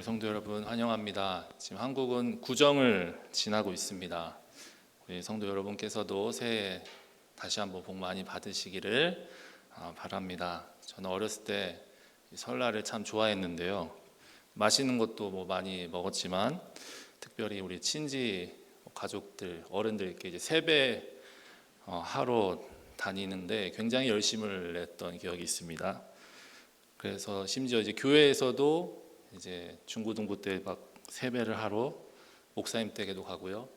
성도 여러분 환영합니다. 지금 한국은 구정을 지나고 있습니다. 우리 성도 여러분께서도 새해 다시 한번 복 많이 받으시기를 바랍니다. 저는 어렸을 때 설날을 참 좋아했는데요. 맛있는 것도 많이 먹었지만 특별히 우리 친지 가족들 어른들께 이제 세배 하러 다니는데 굉장히 열심을 냈던 기억이 있습니다. 그래서 심지어 이제 교회에서도 이제 중고등부 때 막 세배를 하러 목사님 댁에도 가고요,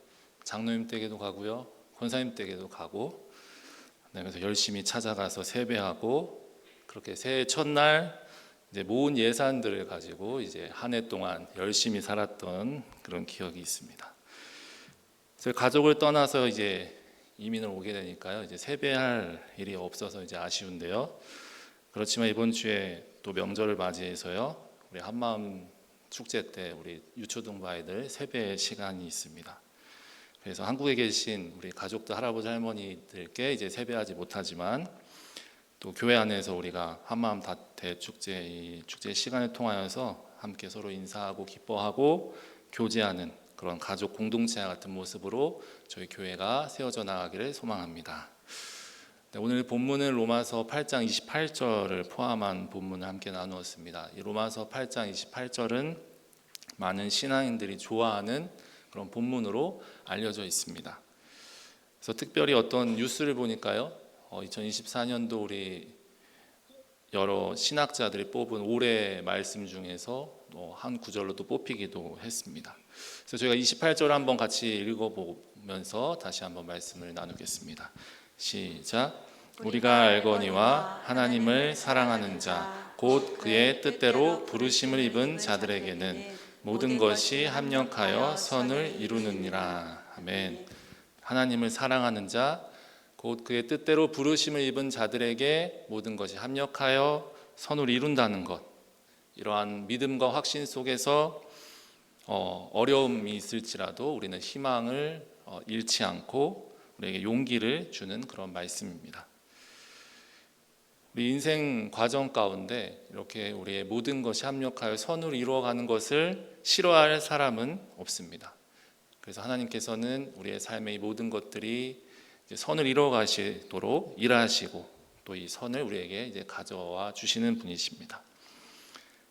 장로님 댁에도 가고요, 권사님 댁에도 가고, 그래서 열심히 찾아가서 세배하고 그렇게 새해 첫날 이제 모은 예산들을 가지고 이제 한 해 동안 열심히 살았던 그런 기억이 있습니다. 그래서 가족을 떠나서 이제 이민을 오게 되니까요, 이제 세배할 일이 없어서 이제 아쉬운데요. 그렇지만 이번 주에 또 명절을 맞이해서요, 우리 한마음 축제 때 우리 유초등부 아이들 세배 시간이 있습니다. 그래서 한국에 계신 우리 가족들, 할아버지 할머니들께 이제 세배하지 못하지만 또 교회 안에서 우리가 한마음 대축제 이 축제 시간을 통하여서 함께 서로 인사하고 기뻐하고 교제하는 그런 가족 공동체 같은 모습으로 저희 교회가 세워져 나가기를 소망합니다. 오늘 본문은 로마서 8장 28절을 포함한 본문을 함께 나누었습니다. 이 로마서 8장 28절은 많은 신앙인들이 좋아하는 그런 본문으로 알려져 있습니다. 그래서 특별히 어떤 뉴스를 보니까요, 2024년도 우리 여러 신학자들이 뽑은 올해 말씀 중에서 한 구절로 또 뽑히기도 했습니다. 그래서 저희가 28절 한번 같이 읽어보면서 다시 한번 말씀을 나누겠습니다. 시작. 우리가 알거니와 하나님을 사랑하는 자 곧 그의 뜻대로 부르심을 입은 자들에게는 모든 것이 합력하여 선을 이루느니라. 아멘. 하나님을 사랑하는 자 곧 그의 뜻대로 부르심을 입은 자들에게 모든 것이 합력하여 선을 이룬다는 것, 이러한 믿음과 확신 속에서 어려움이 있을지라도 우리는 희망을 잃지 않고 우리에게 용기를 주는 그런 말씀입니다. 우리 인생 과정 가운데 이렇게 우리의 모든 것이 합력하여 선을 이루어가는 것을 싫어할 사람은 없습니다. 그래서 하나님께서는 우리의 삶의 모든 것들이 이제 선을 이루어가시도록 일하시고 또 이 선을 우리에게 이제 가져와 주시는 분이십니다.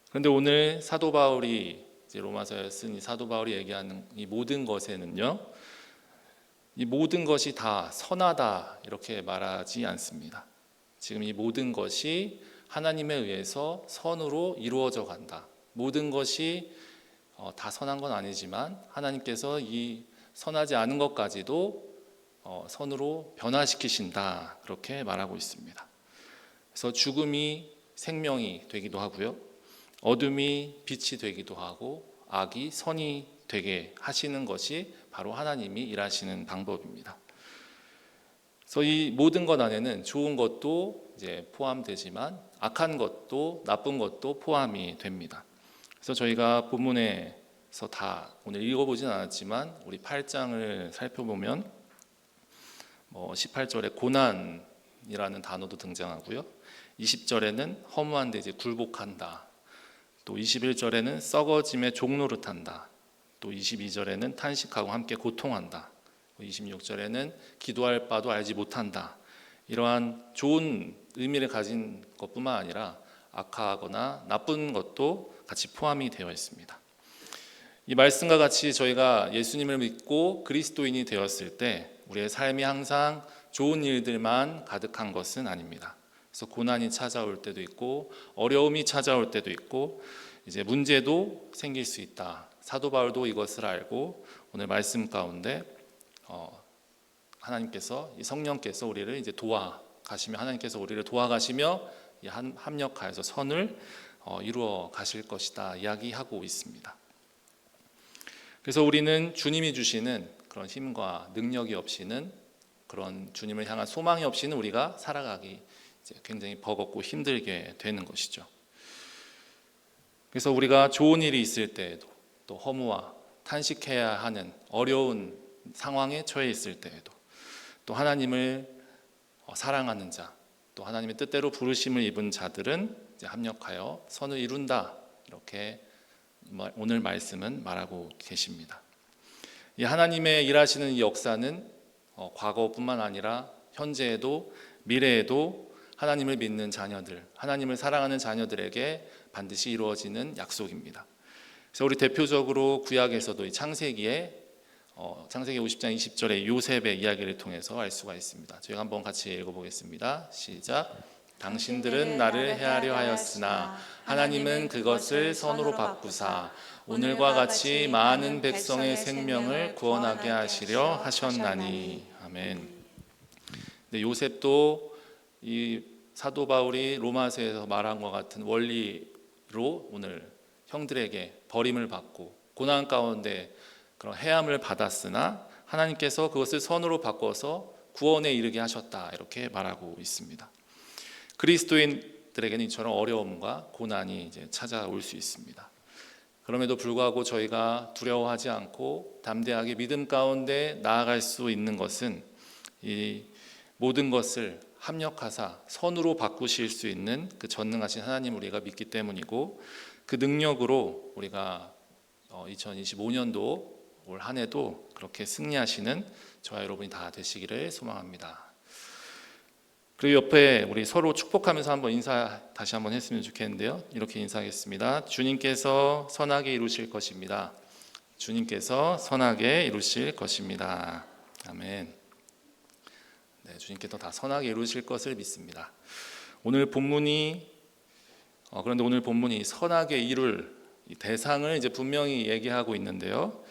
그런데 오늘 사도 바울이 이제 로마서에 쓴 이 사도 바울이 얘기하는 이 모든 것에는요, 이 모든 것이 다 선하다 이렇게 말하지 않습니다. 지금 이 모든 것이 하나님에 의해서 선으로 이루어져 간다. 모든 것이 다 선한 건 아니지만 하나님께서 이 선하지 않은 것까지도 선으로 변화시키신다, 그렇게 말하고 있습니다. 그래서 죽음이 생명이 되기도 하고요, 어둠이 빛이 되기도 하고 악이 선이 되게 하시는 것이 바로 하나님이 일하시는 방법입니다. 그래서 이 모든 것 안에는 좋은 것도 이제 포함되지만 악한 것도 나쁜 것도 포함이 됩니다. 그래서 저희가 본문에서 다 오늘 읽어보진 않았지만 우리 8장을 살펴보면 18절에 고난이라는 단어도 등장하고요, 20절에는 허무한데 이제 굴복한다, 또 21절에는 썩어짐에 종노릇한다, 또 22절에는 탄식하고 함께 고통한다, 26절에는 기도할 바도 알지 못한다, 이러한 좋은 의미를 가진 것뿐만 아니라 악하거나 나쁜 것도 같이 포함이 되어 있습니다. 이 말씀과 같이 저희가 예수님을 믿고 그리스도인이 되었을 때 우리의 삶이 항상 좋은 일들만 가득한 것은 아닙니다. 그래서 고난이 찾아올 때도 있고 어려움이 찾아올 때도 있고 이제 문제도 생길 수 있다. 사도 바울도 이것을 알고 오늘 말씀 가운데 하나님께서, 이 성령께서 우리를 이제 도와가시며, 하나님께서 우리를 도와가시며 합력하여서 선을 이루어 가실 것이다 이야기하고 있습니다. 그래서 우리는 주님이 주시는 그런 힘과 능력이 없이는, 그런 주님을 향한 소망이 없이는 우리가 살아가기 이제 굉장히 버겁고 힘들게 되는 것이죠. 그래서 우리가 좋은 일이 있을 때에도, 또 허무와 탄식해야 하는 어려운 상황에 처해 있을 때에도, 또 하나님을 사랑하는 자, 또 하나님의 뜻대로 부르심을 입은 자들은 이제 합력하여 선을 이룬다, 이렇게 오늘 말씀은 말하고 계십니다. 이 하나님의 일하시는 이 역사는 과거뿐만 아니라 현재에도 미래에도 하나님을 믿는 자녀들, 하나님을 사랑하는 자녀들에게 반드시 이루어지는 약속입니다. 그래서 우리 대표적으로 구약에서도 이 창세기 50장 20절의 요셉의 이야기를 통해서 알 수가 있습니다. 저희가 한번 같이 읽어보겠습니다. 시작. 당신들은 나를 해하려 하였으나 하나님은 그것을 선으로 바꾸사 오늘과 같이 많은 백성의 생명을 구원하게 하시려 하셨나니. 아멘. 네, 요셉도 이 사도 바울이 로마서에서 말한 것 같은 원리로 오늘 형들에게 버림을 받고 고난 가운데 그런 해함을 받았으나 하나님께서 그것을 선으로 바꿔서 구원에 이르게 하셨다, 이렇게 말하고 있습니다. 그리스도인들에게는 이처럼 어려움과 고난이 이제 찾아올 수 있습니다. 그럼에도 불구하고 저희가 두려워하지 않고 담대하게 믿음 가운데 나아갈 수 있는 것은 이 모든 것을 합력하사 선으로 바꾸실 수 있는 그 전능하신 하나님 우리가 믿기 때문이고, 그 능력으로 우리가 2025년도 올 한 해도 그렇게 승리하시는 저와 여러분이 다 되시기를 소망합니다. 그리고 옆에 우리 서로 축복하면서 한번 인사 다시 한번 했으면 좋겠는데요. 이렇게 인사하겠습니다. 주님께서 선하게 이루실 것입니다. 주님께서 선하게 이루실 것입니다. 아멘. 네, 주님께서 다 선하게 이루실 것을 믿습니다. 오늘 본문이 그런데 오늘 본문이 선하게 이룰 이 대상을 이제 분명히 얘기하고 있는데요.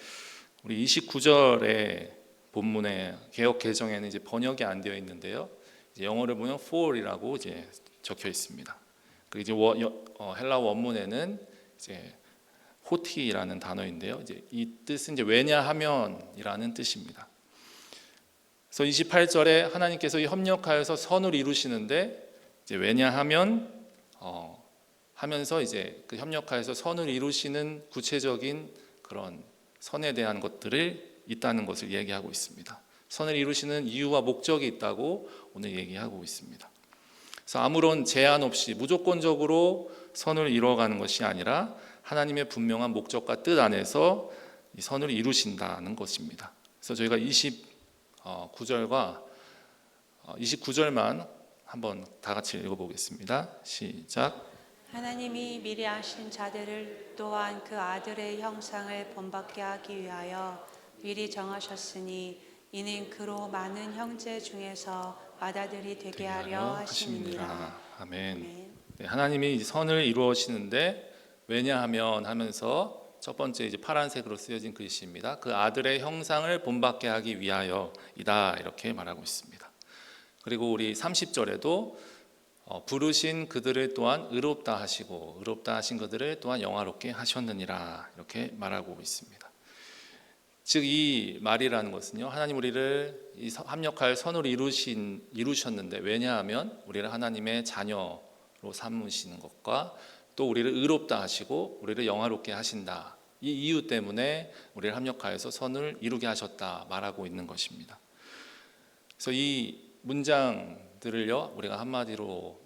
우리 29절의 본문의 개역 개정에는 이제 번역이 안 되어 있는데요. 이제 영어를 보면 for이라고 이제 적혀 있습니다. 그리고 이제 헬라 원문에는 이제 호티라는 단어인데요. 이제 이 뜻은 이제 왜냐하면이라는 뜻입니다. 그래서 28절에 하나님께서 협력하여서 선을 이루시는데 이제 왜냐하면 하면서 이제 그 협력하여서 선을 이루시는 구체적인 그런 선에 대한 것들을 있다는 것을 얘기하고 있습니다. 선을 이루시는 이유와 목적이 있다고 오늘 얘기하고 있습니다. 그래서 아무런 제한 없이 무조건적으로 선을 이루어가는 것이 아니라 하나님의 분명한 목적과 뜻 안에서 이 선을 이루신다는 것입니다. 그래서 저희가 29절만 한번 다 같이 읽어보겠습니다. 시작. 하나님이 미리 아신 자들을 또한 그 아들의 형상을 본받게 하기 위하여 미리 정하셨으니 이는 그로 많은 형제 중에서 아들이 되게 하려 하심이니라. 아멘. 네, 하나님이 선을 이루시는데 왜냐하면 하면서 첫 번째 이제 파란색으로 쓰여진 글씨입니다. 그 아들의 형상을 본받게 하기 위하여이다, 이렇게 말하고 있습니다. 그리고 우리 30절에도 부르신 그들을 또한 의롭다 하시고 의롭다 하신 그들을 또한 영화롭게 하셨느니라, 이렇게 말하고 있습니다. 즉 이 말이라는 것은요, 하나님 우리를 이 합력할 선으로 이루셨는데 왜냐하면 우리를 하나님의 자녀로 삼으시는 것과 또 우리를 의롭다 하시고 우리를 영화롭게 하신다, 이 이유 때문에 우리를 합력하여서 선을 이루게 하셨다 말하고 있는 것입니다. 그래서 이 문장들을요, 우리가 한마디로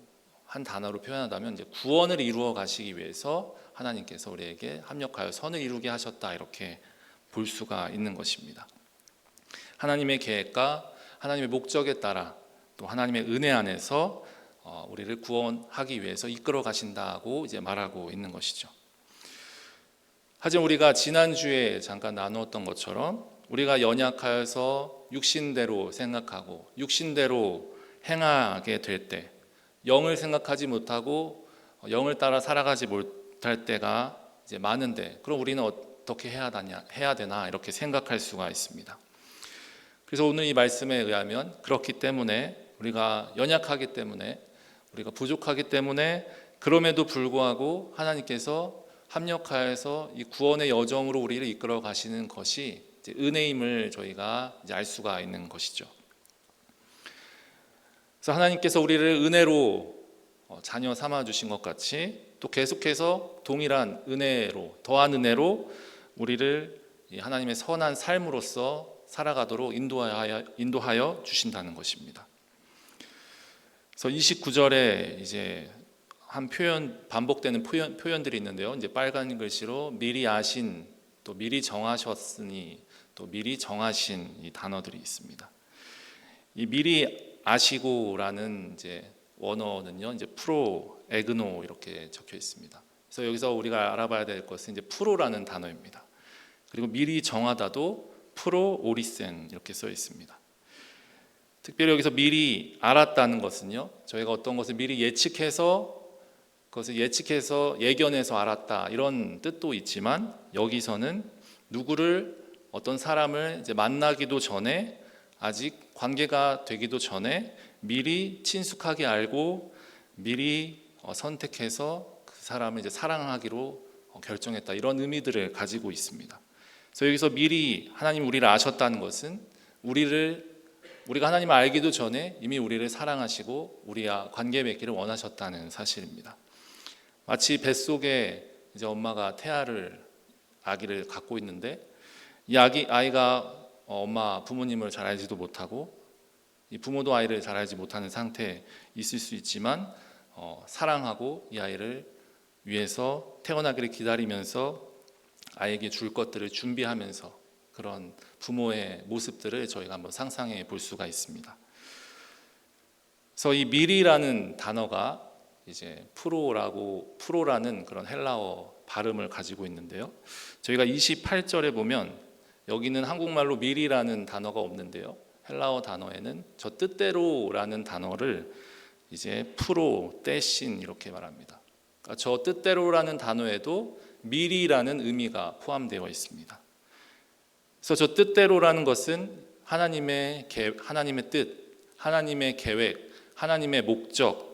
한 단어로 표현한다면 이제 구원을 이루어 가시기 위해서 하나님께서 우리에게 합력하여 선을 이루게 하셨다, 이렇게 볼 수가 있는 것입니다. 하나님의 계획과 하나님의 목적에 따라 또 하나님의 은혜 안에서 우리를 구원하기 위해서 이끌어 가신다고 이제 말하고 있는 것이죠. 하지만 우리가 지난주에 잠깐 나누었던 것처럼 우리가 연약하여서 육신대로 생각하고 육신대로 행하게 될 때, 영을 생각하지 못하고 영을 따라 살아가지 못할 때가 이제 많은데, 그럼 우리는 어떻게 해야 되나 이렇게 생각할 수가 있습니다. 그래서 오늘 이 말씀에 의하면 그렇기 때문에 우리가 연약하기 때문에 우리가 부족하기 때문에 그럼에도 불구하고 하나님께서 합력하여서 이 구원의 여정으로 우리를 이끌어 가시는 것이 이제 은혜임을 저희가 이제 알 수가 있는 것이죠. 그래서 하나님께서 우리를 은혜로 자녀 삼아 주신 것 같이 또 계속해서 동일한 은혜로, 더한 은혜로 우리를 하나님의 선한 삶으로서 살아가도록 인도하여 주신다는 것입니다. 그래서 29절에 이제 한 표현 반복되는 표현들이 있는데요. 이제 빨간 글씨로 미리 아신, 또 미리 정하셨으니, 또 미리 정하신 이 단어들이 있습니다. 이 미리 아시고라는 이제 원어는요, 이제 프로, 에그노 이렇게 적혀 있습니다. 그래서 여기서 우리가 알아봐야 될 것은 이제 프로라는 단어입니다. 그리고 미리 정하다도 프로 오리센 이렇게 써 있습니다. 특별히 여기서 미리 알았다는 것은요, 저희가 어떤 것을 미리 예측해서 그것을 예측해서 예견해서 알았다 이런 뜻도 있지만, 여기서는 누구를 어떤 사람을 이제 만나기도 전에, 아직 관계가 되기도 전에 미리 친숙하게 알고 미리 선택해서 그 사람을 이제 사랑하기로 결정했다, 이런 의미들을 가지고 있습니다. 그래서 여기서 미리 하나님 우리를 아셨다는 것은 우리가 하나님을 알기도 전에 이미 우리를 사랑하시고 우리와 관계 맺기를 원하셨다는 사실입니다. 마치 뱃속에 이제 엄마가 아기를 갖고 있는데, 이 아이가 엄마 부모님을 잘 알지도 못하고 이 부모도 아이를 잘 알지 못하는 상태에 있을 수 있지만, 사랑하고 이 아이를 위해서 태어나기를 기다리면서 아이에게 줄 것들을 준비하면서, 그런 부모의 모습들을 저희가 한번 상상해 볼 수가 있습니다. 그래서 이 미리라는 단어가 이제 프로라는 그런 헬라어 발음을 가지고 있는데요. 저희가 28절에 보면 여기는 한국말로 미리라는 단어가 없는데요. 헬라어 단어에는 저 뜻대로라는 단어를 이제 프로, 떼신 이렇게 말합니다. 그러니까 저 뜻대로라는 단어에도 미리라는 의미가 포함되어 있습니다. 그래서 저 뜻대로라는 것은 하나님의 뜻, 하나님의 계획, 하나님의 목적,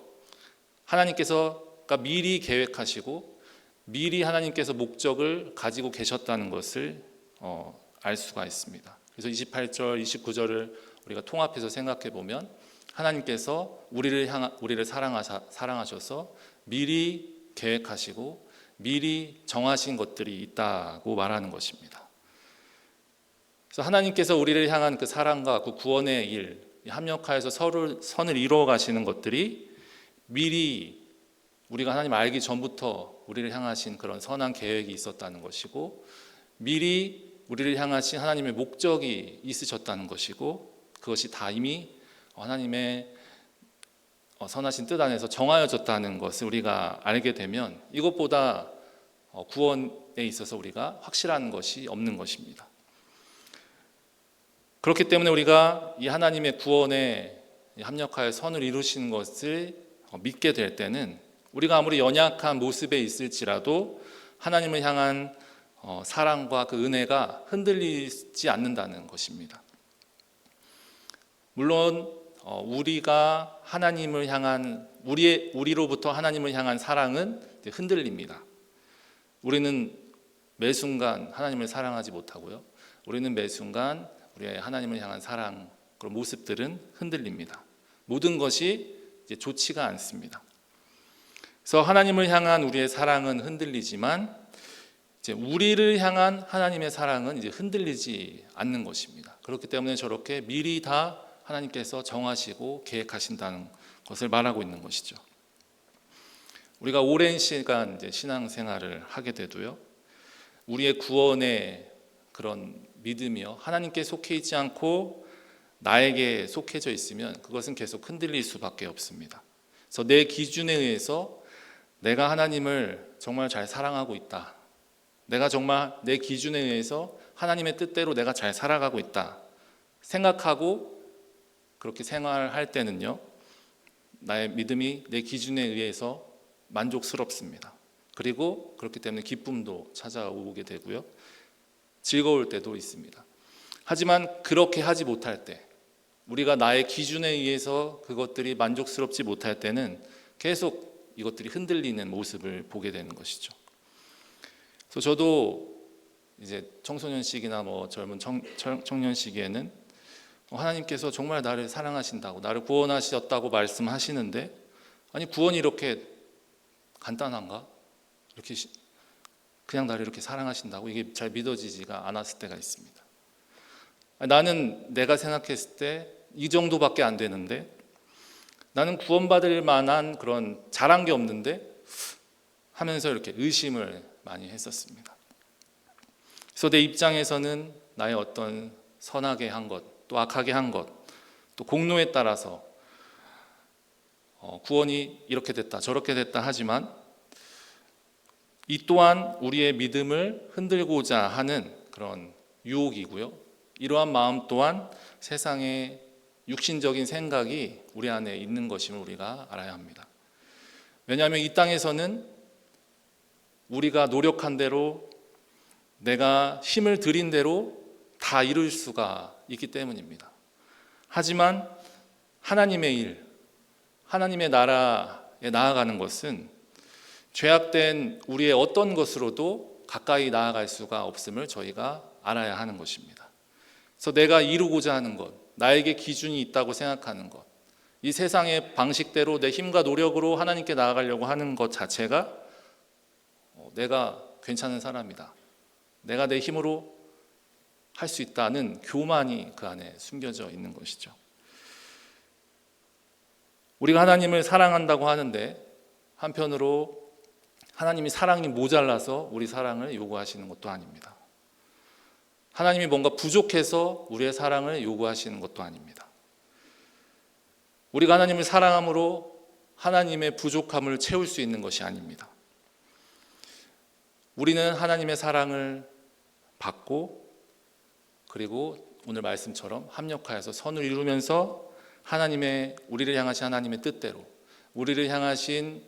하나님께서가 미리 계획하시고 미리 하나님께서 목적을 가지고 계셨다는 것을 알 수가 있습니다. 그래서 28절, 29절을 우리가 통합해서 생각해 보면, 하나님께서 우리를 사랑하셔서 미리 계획하시고 미리 정하신 것들이 있다고 말하는 것입니다. 그래서 하나님께서 우리를 향한 그 사랑과 그 구원의 일, 합력하여서 선을 이루어 가시는 것들이 미리 우리가 하나님 알기 전부터 우리를 향하신 그런 선한 계획이 있었다는 것이고, 미리 우리를 향하신 하나님의 목적이 있으셨다는 것이고, 그것이 다 이미 하나님의 선하신 뜻 안에서 정하여졌다는 것을 우리가 알게 되면, 이것보다 구원에 있어서 우리가 확실한 것이 없는 것입니다. 그렇기 때문에 우리가 이 하나님의 구원에 합력하여 선을 이루시는 것을 믿게 될 때는, 우리가 아무리 연약한 모습에 있을지라도 하나님을 향한 사랑과 그 은혜가 흔들리지 않는다는 것입니다. 물론 우리가 하나님을 향한 우리로부터 하나님을 향한 사랑은 흔들립니다. 우리는 매 순간 하나님을 사랑하지 못하고요. 우리는 매 순간 우리의 하나님을 향한 사랑, 그런 모습들은 흔들립니다. 모든 것이 이제 좋지가 않습니다. 그래서 하나님을 향한 우리의 사랑은 흔들리지만, 이제 우리를 향한 하나님의 사랑은 이제 흔들리지 않는 것입니다. 그렇기 때문에 저렇게 미리 다 하나님께서 정하시고 계획하신다는 것을 말하고 있는 것이죠. 우리가 오랜 시간 이제 신앙생활을 하게 돼도요, 우리의 구원의 그런 믿음이요, 하나님께 속해 있지 않고 나에게 속해져 있으면 그것은 계속 흔들릴 수밖에 없습니다. 그래서 내 기준에 의해서 내가 하나님을 정말 잘 사랑하고 있다, 내가 정말 내 기준에 의해서 하나님의 뜻대로 내가 잘 살아가고 있다 생각하고 그렇게 생활할 때는요, 나의 믿음이 내 기준에 의해서 만족스럽습니다. 그리고 그렇기 때문에 기쁨도 찾아오게 되고요, 즐거울 때도 있습니다. 하지만 그렇게 하지 못할 때, 우리가 나의 기준에 의해서 그것들이 만족스럽지 못할 때는 계속 이것들이 흔들리는 모습을 보게 되는 것이죠. 그래서 저도 이제 청소년 시기나 젊은 청년 시기에는 하나님께서 정말 나를 사랑하신다고, 나를 구원하셨다고 말씀하시는데, 아니 구원이 이렇게 간단한가? 이렇게 그냥 나를 이렇게 사랑하신다고? 이게 잘 믿어지지가 않았을 때가 있습니다. 나는 내가 생각했을 때 이 정도밖에 안 되는데, 나는 구원받을 만한 그런 잘한 게 없는데 하면서 이렇게 의심을 많이 했었습니다. 그래서 내 입장에서는 나의 어떤 선하게 한 것, 또 악하게 한 것, 또 공로에 따라서 구원이 이렇게 됐다 저렇게 됐다 하지만 이 또한 우리의 믿음을 흔들고자 하는 그런 유혹이고요. 이러한 마음 또한 세상의 육신적인 생각이 우리 안에 있는 것임을 우리가 알아야 합니다. 왜냐하면 이 땅에서는 우리가 노력한 대로 내가 힘을 들인 대로 다 이룰 수가 있기 때문입니다. 하지만 하나님의 일, 하나님의 나라에 나아가는 것은 죄악된 우리의 어떤 것으로도 가까이 나아갈 수가 없음을 저희가 알아야 하는 것입니다. 그래서 내가 이루고자 하는 것, 나에게 기준이 있다고 생각하는 것, 이 세상의 방식대로 내 힘과 노력으로 하나님께 나아가려고 하는 것 자체가 내가 괜찮은 사람이다, 내가 내 힘으로 할 수 있다는 교만이 그 안에 숨겨져 있는 것이죠. 우리가 하나님을 사랑한다고 하는데 한편으로 하나님이 사랑이 모자라서 우리 사랑을 요구하시는 것도 아닙니다. 하나님이 뭔가 부족해서 우리의 사랑을 요구하시는 것도 아닙니다. 우리가 하나님을 사랑함으로 하나님의 부족함을 채울 수 있는 것이 아닙니다. 우리는 하나님의 사랑을 받고 그리고 오늘 말씀처럼 합력하여서 선을 이루면서 하나님의 우리를 향하신 하나님의 뜻대로 우리를 향하신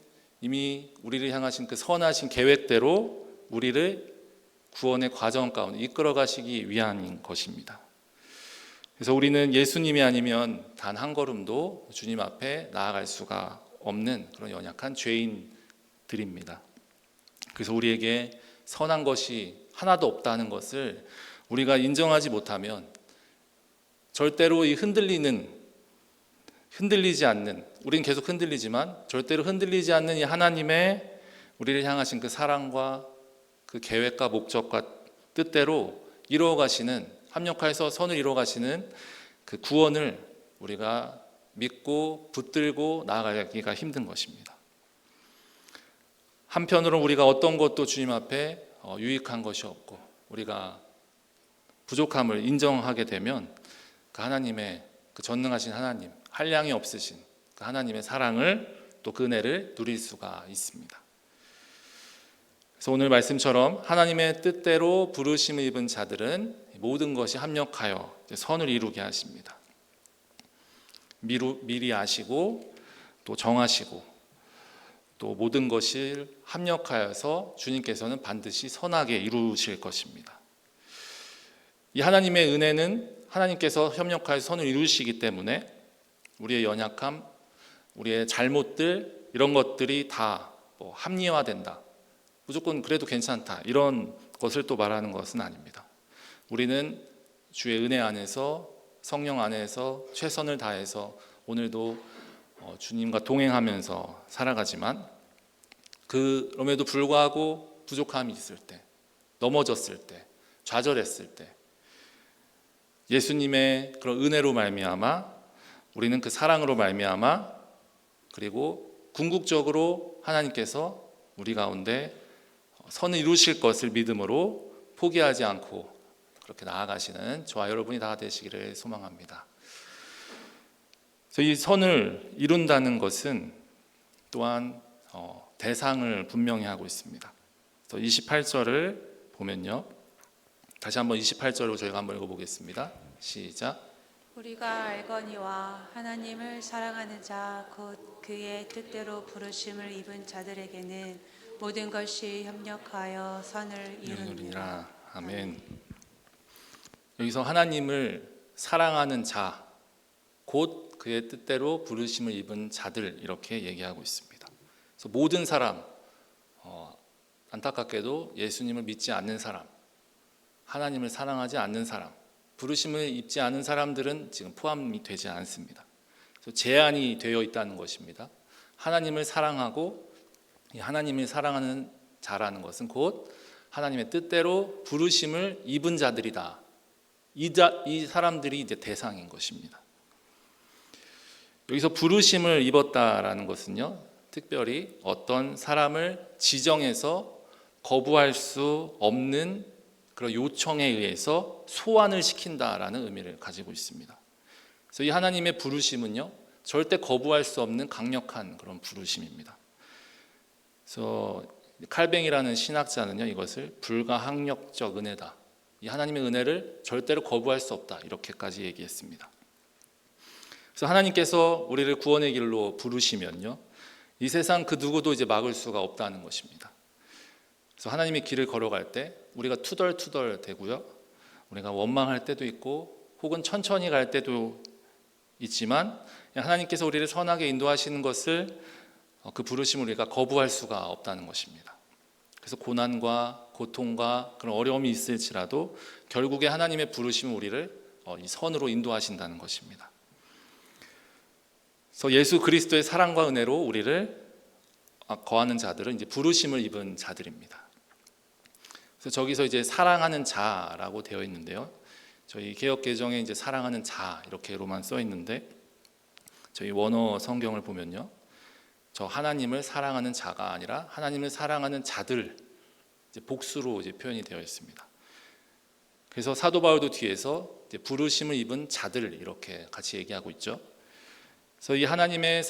그 선하신 계획대로 우리를 구원의 과정 가운데 이끌어 가시기 위함인 것입니다. 그래서 우리는 예수님이 아니면 단 한 걸음도 주님 앞에 나아갈 수가 없는 그런 연약한 죄인들입니다. 그래서 우리에게 선한 것이 하나도 없다는 것을 우리가 인정하지 못하면 절대로 이 흔들리지 않는, 우리는 계속 흔들리지만 절대로 흔들리지 않는 이 하나님의 우리를 향하신 그 사랑과 그 계획과 목적과 뜻대로 이루어가시는, 합력하여서 선을 이루어가시는 그 구원을 우리가 믿고 붙들고 나아가기가 힘든 것입니다. 한편으로는 우리가 어떤 것도 주님 앞에 유익한 것이 없고 우리가 부족함을 인정하게 되면 그 하나님의 그 전능하신 하나님, 한량이 없으신 그 하나님의 사랑을 또 그 은혜를 누릴 수가 있습니다. 그래서 오늘 말씀처럼 하나님의 뜻대로 부르심을 입은 자들은 모든 것이 합력하여 선을 이루게 하십니다. 미리 아시고 또 정하시고 또 모든 것을 합력하여서 주님께서는 반드시 선하게 이루실 것입니다. 이 하나님의 은혜는 하나님께서 협력하여 선을 이루시기 때문에 우리의 연약함, 우리의 잘못들 이런 것들이 다 합리화된다, 무조건 그래도 괜찮다 이런 것을 또 말하는 것은 아닙니다. 우리는 주의 은혜 안에서 성령 안에서 최선을 다해서 오늘도 주님과 동행하면서 살아가지만 그럼에도 불구하고 부족함이 있을 때, 넘어졌을 때, 좌절했을 때 예수님의 그런 은혜로 말미암아 우리는 그 사랑으로 말미암아 그리고 궁극적으로 하나님께서 우리 가운데 선을 이루실 것을 믿음으로 포기하지 않고 그렇게 나아가시는 저와 여러분이 다 되시기를 소망합니다. 그래서 이 선을 이룬다는 것은 또한 대상을 분명히 하고 있습니다. 그래서 28절을 보면요, 다시 한번 28절로 저희가 한번 읽어보겠습니다. 시작. 우리가 알거니와 하나님을 사랑하는 자 곧 그의 뜻대로 부르심을 입은 자들에게는 모든 것이 협력하여 선을 이루느니라. 아멘. 여기서 하나님을 사랑하는 자 곧 그의 뜻대로 부르심을 입은 자들 이렇게 얘기하고 있습니다. 그래서 모든 사람, 안타깝게도 예수님을 믿지 않는 사람, 하나님을 사랑하지 않는 사람, 부르심을 입지 않은 사람들은 지금 포함이 되지 않습니다. 그래서 제한이 되어 있다는 것입니다. 하나님을 사랑하고 이 하나님을 사랑하는 자라는 것은 곧 하나님의 뜻대로 부르심을 입은 자들이다. 이 사람들이 이제 대상인 것입니다. 여기서 부르심을 입었다라는 것은요, 특별히 어떤 사람을 지정해서 거부할 수 없는 그런 요청에 의해서 소환을 시킨다라는 의미를 가지고 있습니다. 그래서 이 하나님의 부르심은요, 절대 거부할 수 없는 강력한 그런 부르심입니다. 그래서 칼뱅이라는 신학자는요, 이것을 불가항력적 은혜다, 이 하나님의 은혜를 절대로 거부할 수 없다, 이렇게까지 얘기했습니다. 그래서 하나님께서 우리를 구원의 길로 부르시면요, 이 세상 그 누구도 이제 막을 수가 없다는 것입니다. 그래서 하나님의 길을 걸어갈 때 우리가 투덜투덜 대고요, 우리가 원망할 때도 있고 혹은 천천히 갈 때도 있지만 하나님께서 우리를 선하게 인도하시는 것을, 그 부르심을 우리가 거부할 수가 없다는 것입니다. 그래서 고난과 고통과 그런 어려움이 있을지라도 결국에 하나님의 부르심은 우리를 이 선으로 인도하신다는 것입니다. 그래서 예수 그리스도의 사랑과 은혜로 우리를 거하는 자들은 이제 부르심을 입은 자들입니다. 그래서 저기서 이제 사랑하는 자라고 되어 있는데요, 저희 개역 개정에 이제 사랑하는 자 이렇게로만 써 있는데, 저희 원어 성경을 보면요, 저 하나님을 사랑하는 자가 아니라 하나님을 사랑하는 자들, 이제 복수로 이제 표현이 되어 있습니다. 그래서 사도 바울도 뒤에서 이제 부르심을 입은 자들 이렇게 같이 얘기하고 있죠. 그래서 이 하나님의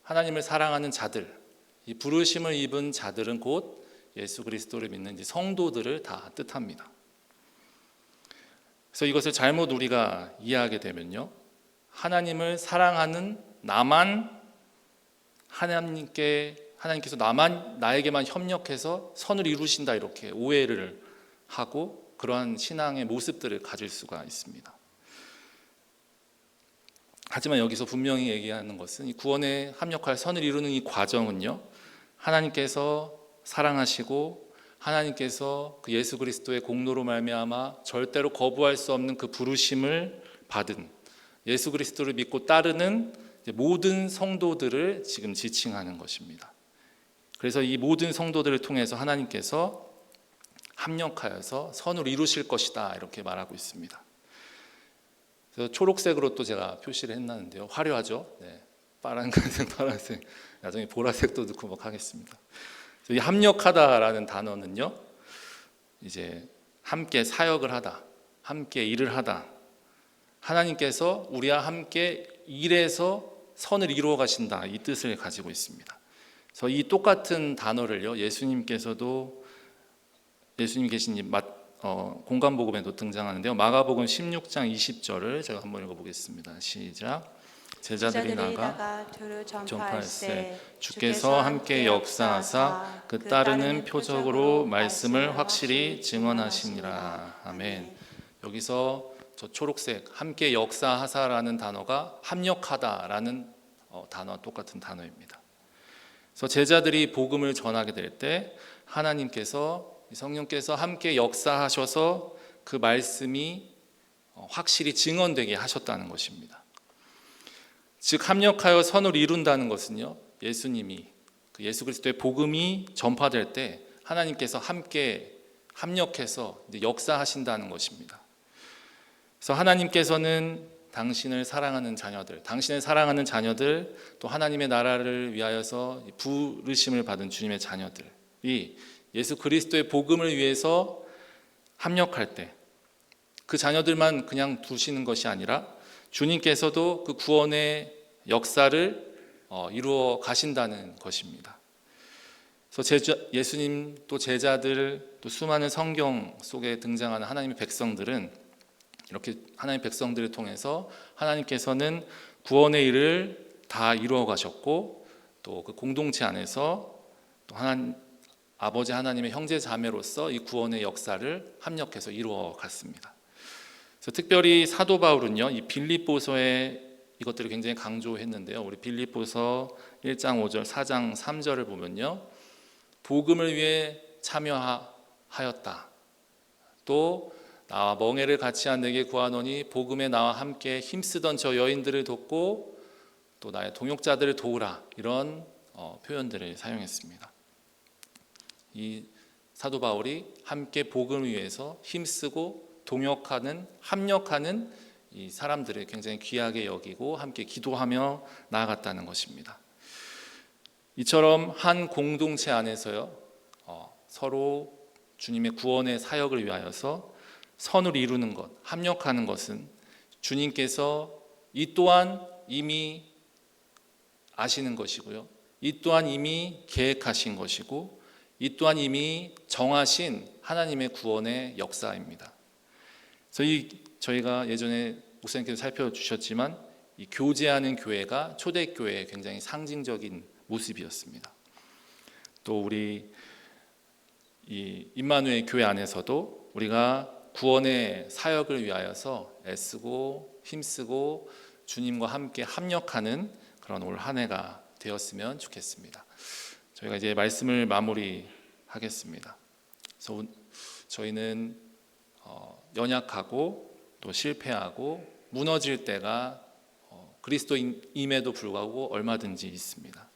하나님을 사랑하는 자들, 이 부르심을 입은 자들은 곧 예수 그리스도를 믿는 이제 성도들을 다 뜻합니다. 그래서 이것을 잘못 우리가 이해하게 되면요, 하나님을 사랑하는 나만 하나님께서 나에게만 협력해서 선을 이루신다, 이렇게 오해를 하고 그러한 신앙의 모습들을 가질 수가 있습니다. 하지만 여기서 분명히 얘기하는 것은 이 구원에 합력할 선을 이루는 이 과정은요, 하나님께서 사랑하시고 하나님께서 그 예수 그리스도의 공로로 말미암아 절대로 거부할 수 없는 그 부르심을 받은 예수 그리스도를 믿고 따르는 모든 성도들을 지금 지칭하는 것입니다. 그래서 이 모든 성도들을 통해서 하나님께서 합력하여서 선을 이루실 것이다, 이렇게 말하고 있습니다. 그래서 초록색으로 또 제가 표시를 해놨는데요, 화려하죠? 네. 파란색, 나중에 보라색도 넣고 막 하겠습니다. 이 합력하다라는 단어는요, 이제 함께 사역을 하다, 함께 일을 하다, 하나님께서 우리와 함께 일해서 선을 이루어 가신다, 이 뜻을 가지고 있습니다. 그래서 이 똑같은 단어를요, 예수님 계신 공간복음에도 등장하는데요, 마가복음 16장 20절을 제가 한번 읽어보겠습니다. 시작. 제자들이 나가 두루 전파할세 주께서 함께 역사하사 그 따르는 표적으로 말씀을 확실히 증언하시니라. 아멘. 여기서 저 초록색 함께 역사하사라는 단어가 합력하다라는 단어와 똑같은 단어입니다. 그래서 제자들이 복음을 전하게 될 때 하나님께서, 성령께서 함께 역사하셔서 그 말씀이 확실히 증언되게 하셨다는 것입니다. 즉 합력하여 선을 이룬다는 것은요, 예수님이 그 예수 그리스도의 복음이 전파될 때 하나님께서 함께 합력해서 역사하신다는 것입니다. 그래서 하나님께서는 당신을 사랑하는 자녀들, 또 하나님의 나라를 위하여서 부르심을 받은 주님의 자녀들이 예수 그리스도의 복음을 위해서 합력할 때 그 자녀들만 그냥 두시는 것이 아니라 주님께서도 그 구원의 역사를 이루어 가신다는 것입니다. 그래서 예수님 또 제자들 또 수많은 성경 속에 등장하는 하나님의 백성들은 이렇게 하나님의 백성들을 통해서 하나님께서는 구원의 일을 다 이루어 가셨고, 또 그 공동체 안에서 또 아버지 하나님의 형제 자매로서 이 구원의 역사를 합력해서 이루어 갔습니다. 그래서 특별히 사도 바울은요, 이 빌립보서에 이것들을 굉장히 강조했는데요, 우리 빌립보서 1장 5절, 4장 3절을 보면요, 복음을 위해 참여하였다. 또 나와 멍에를 같이 한 내게 구하노니 복음에 나와 함께 힘쓰던 저 여인들을 돕고 또 나의 동역자들을 도우라, 이런 표현들을 사용했습니다. 이 사도 바울이 함께 복음을 위해서 힘쓰고 동역하는, 합력하는 이 사람들을 굉장히 귀하게 여기고 함께 기도하며 나아갔다는 것입니다. 이처럼 한 공동체 안에서요, 서로 주님의 구원의 사역을 위하여서 선을 이루는 것, 합력하는 것은 주님께서 이 또한 이미 아시는 것이고요, 이 또한 이미 계획하신 것이고, 이 또한 이미 정하신 하나님의 구원의 역사입니다. 그래서 저희가 예전에 목사님께서 살펴주셨지만 이 교제하는 교회가 초대교회의 굉장히 상징적인 모습이었습니다. 또 우리 이 임마누엘 교회 안에서도 우리가 구원의 사역을 위하여서 애쓰고 힘쓰고 주님과 함께 합력하는 그런 올 한 해가 되었으면 좋겠습니다. 저희가 이제 말씀을 마무리하겠습니다. 그래서 저희는 연약하고 또 실패하고 무너질 때가 그리스도임에도 불구하고 얼마든지 있습니다.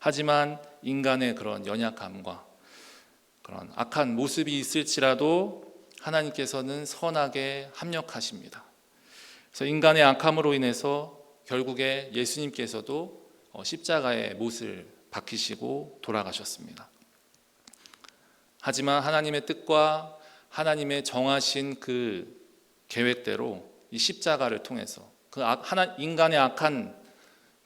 하지만 인간의 그런 연약함과 그런 악한 모습이 있을지라도 하나님께서는 선하게 합력하십니다. 그래서 인간의 악함으로 인해서 결국에 예수님께서도 십자가의 못을 박히시고 돌아가셨습니다. 하지만 하나님의 뜻과 하나님의 정하신 그 계획대로 이 십자가를 통해서 인간의 악한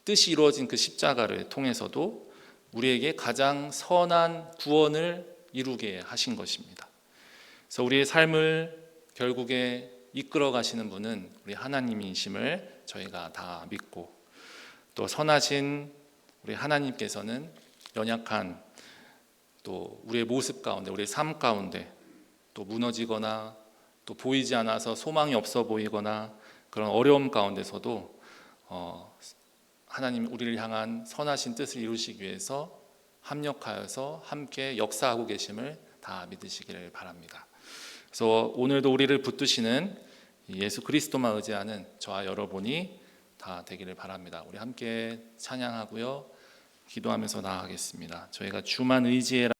뜻이 이루어진 그 십자가를 통해서도 우리에게 가장 선한 구원을 이루게 하신 것입니다. 그래서 우리의 삶을 결국에 이끌어 가시는 분은 우리 하나님이심을 저희가 다 믿고, 또 선하신 우리 하나님께서는 연약한 또 우리의 모습 가운데, 우리의 삶 가운데 또 무너지거나 또 보이지 않아서 소망이 없어 보이거나 그런 어려움 가운데서도 하나님 우리를 향한 선하신 뜻을 이루시기 위해서 합력하여서 함께 역사하고 계심을 다 믿으시기를 바랍니다. 그래서 오늘도 우리를 붙드시는 예수 그리스도만 의지하는 저와 여러분이 다 되기를 바랍니다. 우리 함께 찬양하고요, 기도하면서 나아가겠습니다. 저희가 주만 의지해라